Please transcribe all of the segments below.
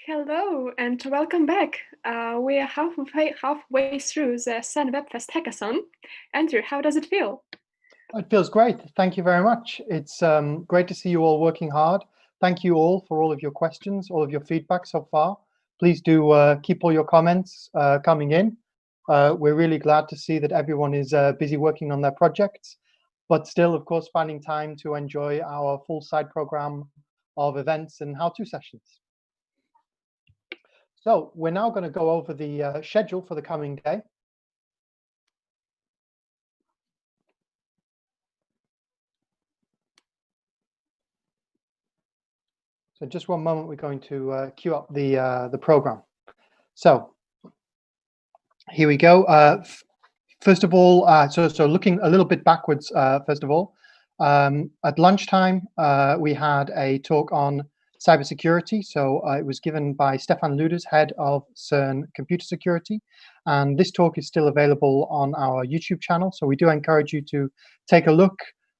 Hello and welcome back. We are halfway through the CERN Webfest hackathon. Andrew, how does it feel? It feels great. Thank you very much. It's great to see you all working hard. Thank you all for all of your questions, all of your feedback so far. Please do keep all your comments coming in. We're really glad to see that everyone is busy working on their projects, but still, of course, finding time to enjoy our full side program of events and how-to sessions. So we're now going to go over the schedule for the coming day. So just one moment, we're going to queue up the program. So here we go. First of all, so looking a little bit backwards, first of all, at lunchtime, we had a talk on cybersecurity. So it was given by Stefan Luders, head of CERN Computer Security. And this talk is still available on our YouTube channel. So we do encourage you to take a look,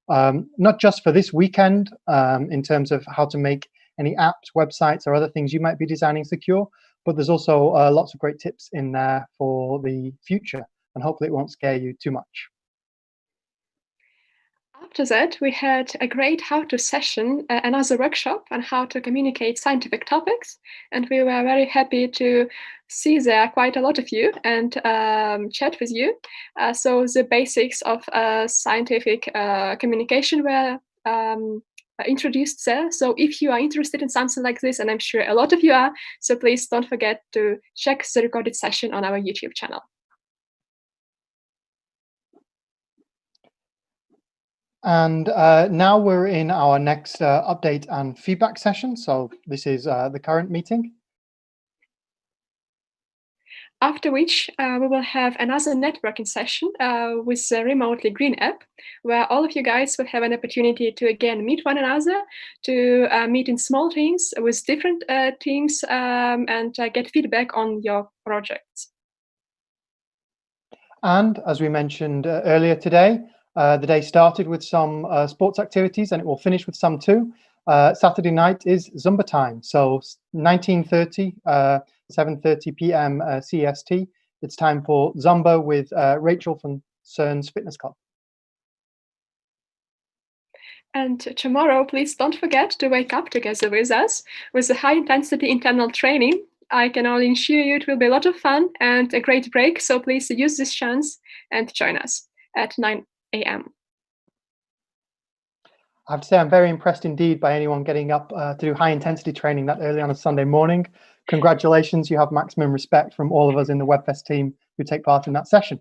not just for this weekend, in terms of how to make any apps, websites, or other things you might be designing secure, but there's also lots of great tips in there for the future, and hopefully it won't scare you too much. After that, we had a great how-to session, another workshop on how to communicate scientific topics, and we were very happy to see there quite a lot of you and chat with you. So the basics of scientific communication were introduced there. So if you are interested in something like this, and I'm sure a lot of you are, so please don't forget to check the recorded session on our YouTube channel. And now we're in our next update and feedback session. So this is the current meeting. After which we will have another networking session with the Remotely Green app, where all of you guys will have an opportunity to again meet one another, to meet in small teams with different teams and get feedback on your projects. And as we mentioned earlier today, the day started with some sports activities and it will finish with some too. Saturday night is Zumba time, so 19:30, 7:30 p.m. CEST. It's time for Zumba with Rachel from CERN's Fitness Club. And tomorrow, please don't forget to wake up together with us with a high-intensity internal training. I can only assure you it will be a lot of fun and a great break, so please use this chance and join us at 9 a.m. I have to say I'm very impressed indeed by anyone getting up to do high-intensity training that early on a Sunday morning. Congratulations, you have maximum respect from all of us in the Webfest team who take part in that session.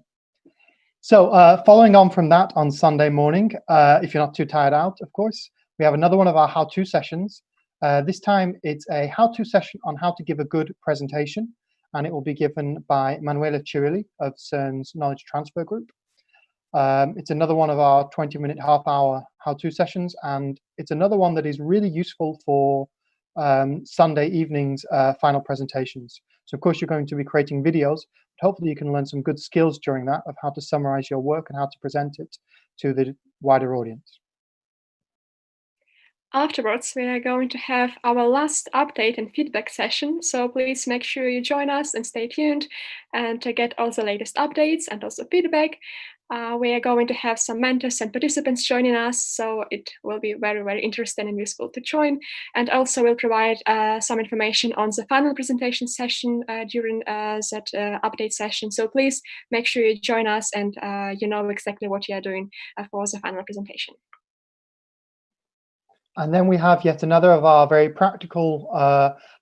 So following on from that on Sunday morning, if you're not too tired out, of course, we have another one of our how-to sessions. This time it's a how-to session on how to give a good presentation, and it will be given by Manuela Cirilli of CERN's Knowledge Transfer Group. It's another one of our 20-minute, half-hour how-to sessions, and it's another one that is really useful for Sunday evenings final presentations. So of course you're going to be creating videos, but hopefully you can learn some good skills during that of how to summarize your work and how to present it to the wider audience. Afterwards, we are going to have our last update and feedback session, so please make sure you join us and stay tuned and to get all the latest updates and also feedback. We are going to have some mentors and participants joining us, so it will be very, very interesting and useful to join. And also we'll provide some information on the final presentation session during that update session. So please make sure you join us and you know exactly what you are doing for the final presentation. And then we have yet another of our very practical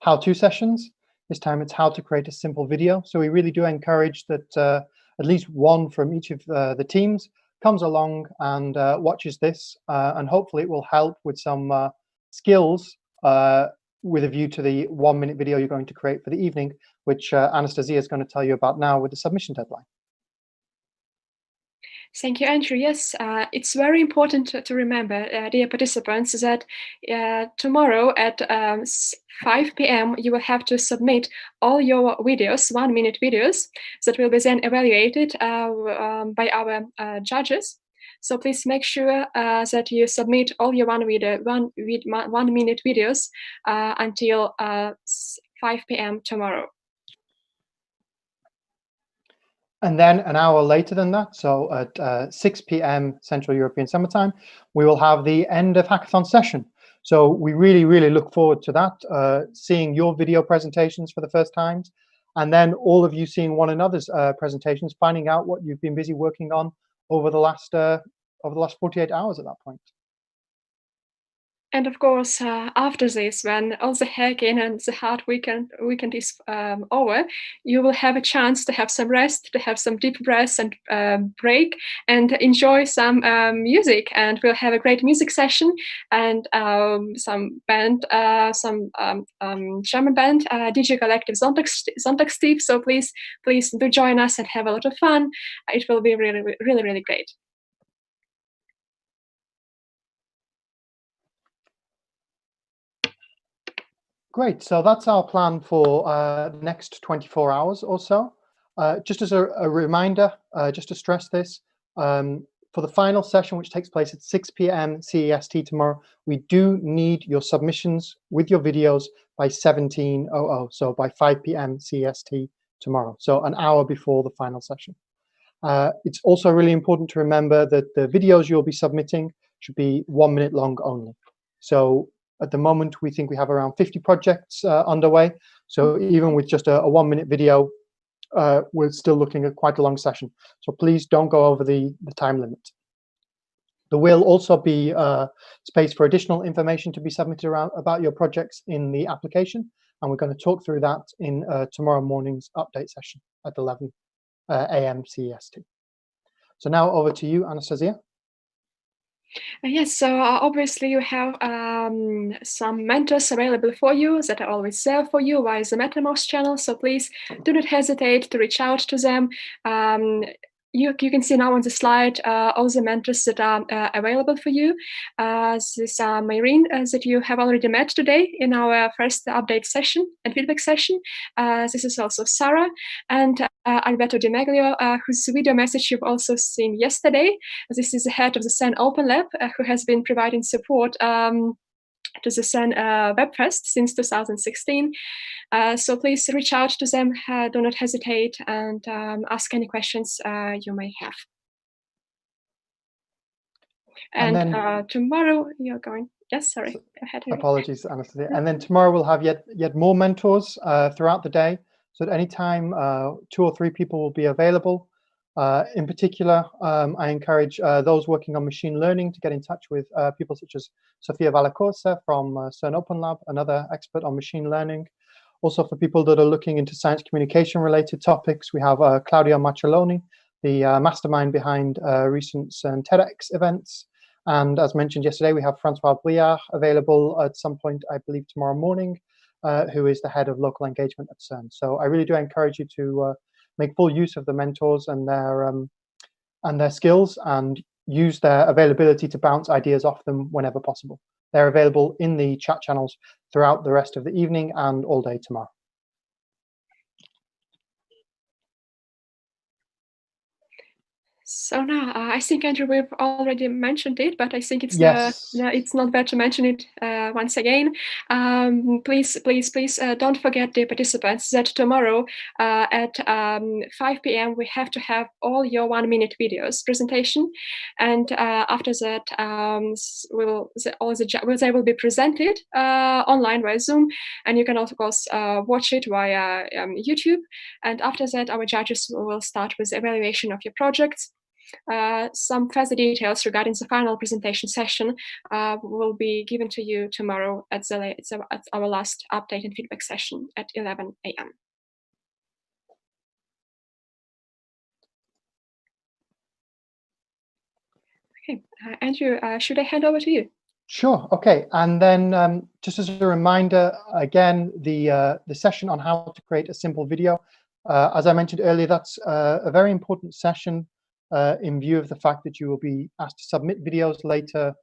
how-to sessions. This time it's how to create a simple video. So we really do encourage that at least one from each of the teams comes along and watches this, and hopefully it will help with some skills with a view to the 1-minute video you're going to create for the evening, which Anastasiia is going to tell you about now with the submission deadline. Thank you, Andrew. Yes, it's very important to remember, dear participants, that tomorrow at 5 p.m. you will have to submit all your videos, 1-minute videos, that will be then evaluated by our judges. So please make sure that you submit all your 1-minute videos until 5 p.m. tomorrow. And then an hour later than that, so at 6 p.m. Central European Summer Time, we will have the end of hackathon session. So we really, really look forward to that, seeing your video presentations for the first times, and then all of you seeing one another's presentations, finding out what you've been busy working on over the last 48 hours at that point. And of course, after this, when all the hacking and the hard weekend is over, you will have a chance to have some rest, to have some deep breaths and break, and enjoy some music. And we'll have a great music session and some band, some German band, DJ Collective Sonntagstief. So please do join us and have a lot of fun. It will be really, really, really great. Great, so that's our plan for the next 24 hours or so. Just as a reminder, just to stress this, for the final session, which takes place at 6 p.m. CEST tomorrow, we do need your submissions with your videos by 17:00, so by 5 p.m. CEST tomorrow, so an hour before the final session. It's also really important to remember that the videos you'll be submitting should be 1 minute long only. So at the moment, we think we have around 50 projects underway. So even with just a 1 minute video, we're still looking at quite a long session. So please don't go over the time limit. There will also be space for additional information to be submitted about your projects in the application. And we're going to talk through that in tomorrow morning's update session at 11 a.m. CEST. So now over to you, Anastasiia. Yes, so obviously you have some mentors available for you that are always there for you via the MetaMost channel. So please do not hesitate to reach out to them. You can see now on the slide all the mentors that are available for you. This Maureen that you have already met today in our first update session and feedback session. This is also Sarah and Alberto Di Meglio, whose video message you've also seen yesterday. This is the head of the CERN Open Lab, who has been providing support to the CERN Webfest since 2016. So please reach out to them, do not hesitate, and ask any questions you may have. And tomorrow you're going, yes, sorry, go ahead. Apologies, Anastasiia. And then tomorrow we'll have yet more mentors throughout the day. So at any time, 2 or 3 people will be available. In particular, I encourage those working on machine learning to get in touch with people such as Sofia Valacorsa from CERN Open Lab, another expert on machine learning. Also, for people that are looking into science communication related topics, we have Claudio Macelloni, the mastermind behind recent CERN TEDx events. And as mentioned yesterday, we have Francois Briard available at some point, I believe tomorrow morning, who is the head of local engagement at CERN. So I really do encourage you to make full use of the mentors and their skills, and use their availability to bounce ideas off them whenever possible. They're available in the chat channels throughout the rest of the evening and all day tomorrow. So now, I think, Andrew, we've already mentioned it, but I think it's it's not bad to mention it once again. Please don't forget, the participants, that tomorrow at 5 p.m. we have to have all your 1 minute videos presentation, and after that, they will be presented online via Zoom, and you can of course watch it via YouTube. And after that, our judges will start with evaluation of your projects. Some further details regarding the final presentation session will be given to you tomorrow at our last update and feedback session at 11 a.m. Okay, Andrew, should I hand over to you? Sure. Okay. And then just as a reminder, again, the session on how to create a simple video, as I mentioned earlier, that's a very important session in view of the fact that you will be asked to submit videos later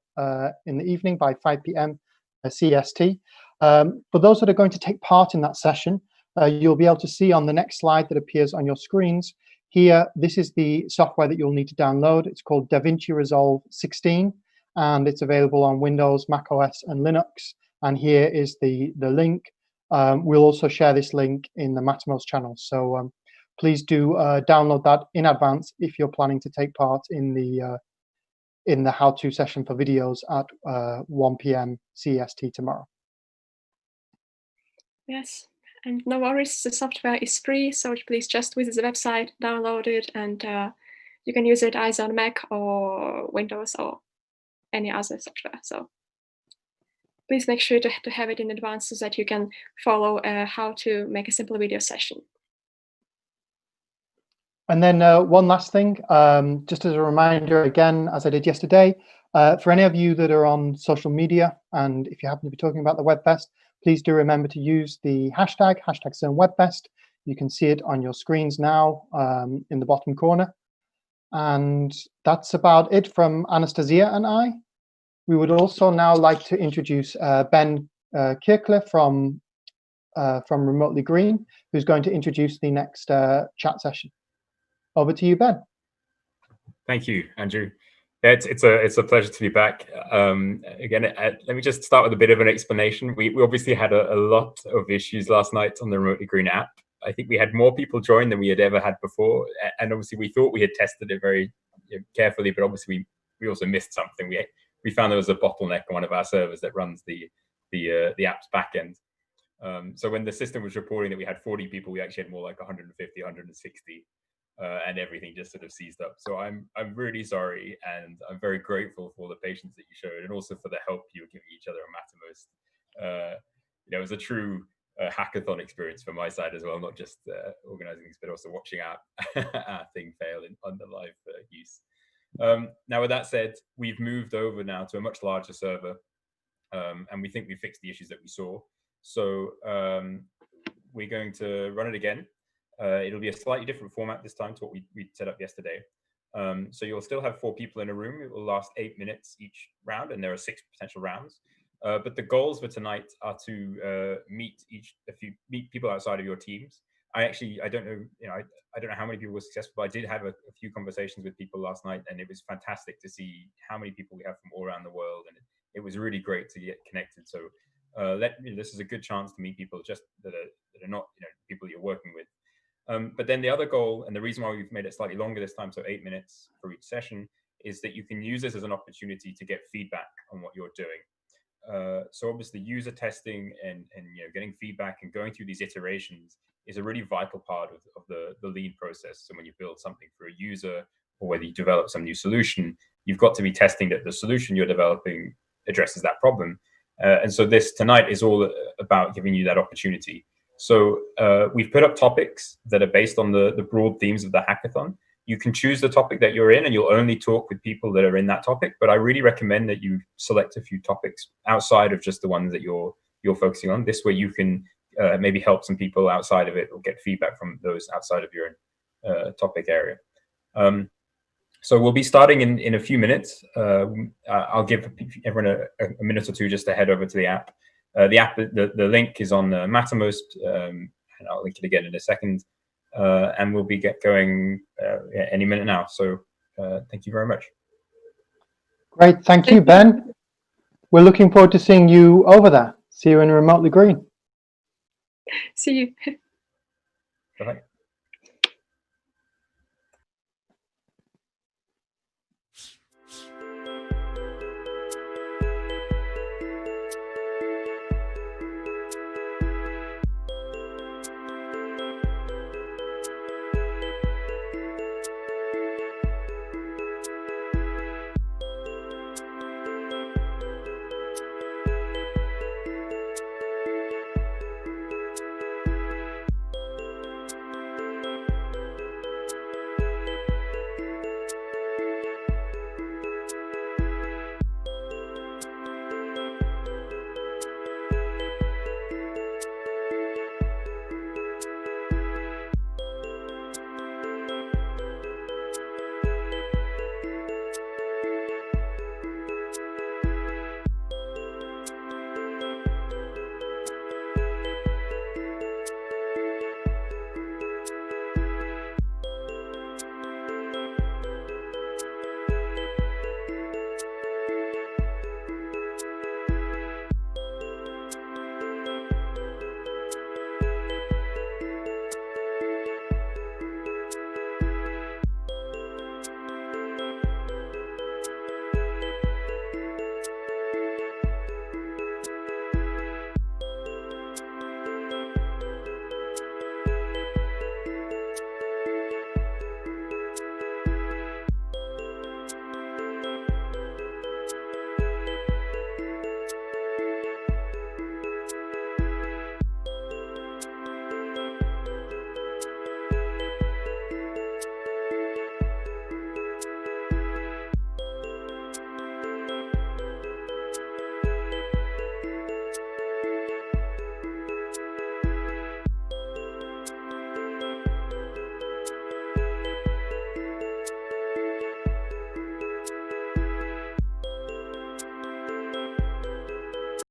in the evening by 5 p.m. CEST. For those that are going to take part in that session, you'll be able to see on the next slide that appears on your screens here, this is the software that you'll need to download. It's called DaVinci Resolve 16, and it's available on Windows, Mac OS, and Linux. And here is the link we'll also share this link in the Mattermost channel. So please do download that in advance if you're planning to take part in the how-to session for videos at 1 p.m. CEST tomorrow. Yes, and no worries, the software is free, so please just visit the website, download it, and you can use it either on Mac or Windows or any other software. So please make sure to have it in advance so that you can follow how to make a simple video session. And then one last thing, just as a reminder, again, as I did yesterday, for any of you that are on social media, and if you happen to be talking about the Webfest, please do remember to use the hashtag CERN Webfest. You can see it on your screens now in the bottom corner. And that's about it from Anastasiia and I. We would also now like to introduce Ben Krikler from Remotely Green, who's going to introduce the next chat session. Over to you, Ben. Thank you, Andrew. Yeah, it's a pleasure to be back. Again, let me just start with a bit of an explanation. We obviously had a lot of issues last night on the Remotely Green app. I think we had more people join than we had ever had before, and obviously we thought we had tested it very carefully, but obviously we also missed something. We found there was a bottleneck on one of our servers that runs the app's backend. So when the system was reporting that we had 40 people, we actually had more like 150, 160. And everything just sort of seized up. So I'm really sorry, and I'm very grateful for the patience that you showed, and also for the help you were giving each other on Mattermost. It was a true hackathon experience from my side as well, not just organizing things, but also watching our thing fail on the live use. Now, with that said, we've moved over now to a much larger server, and we think we fixed the issues that we saw. So we're going to run it again. It'll be a slightly different format this time to what we set up yesterday. So you'll still have 4 people in a room. It will last 8 minutes each round, and there are 6 potential rounds. But the goals for tonight are to meet people outside of your teams. I don't know, I don't know how many people were successful, but I did have a few conversations with people last night, and it was fantastic to see how many people we have from all around the world, and it was really great to get connected. So this is a good chance to meet people just that are not people you're working with. But then the other goal, and the reason why we've made it slightly longer this time, so 8 minutes for each session, is that you can use this as an opportunity to get feedback on what you're doing. So obviously user testing and getting feedback and going through these iterations is a really vital part of the lean process. So when you build something for a user, or whether you develop some new solution, you've got to be testing that the solution you're developing addresses that problem. And so this tonight is all about giving you that opportunity. So we've put up topics that are based on the broad themes of the hackathon. You can choose the topic that you're in, and you'll only talk with people that are in that topic. But I really recommend that you select a few topics outside of just the ones that you're focusing on. This way you can maybe help some people outside of it, or get feedback from those outside of your topic area. So we'll be starting in a few minutes. I'll give everyone a minute or two just to head over to the app. The link is on Mattermost, and I'll link it again in a second. And we'll be going any minute now. So thank you very much. Great, thank you, Ben. We're looking forward to seeing you over there. See you in Remotely Green. See you. Bye-bye.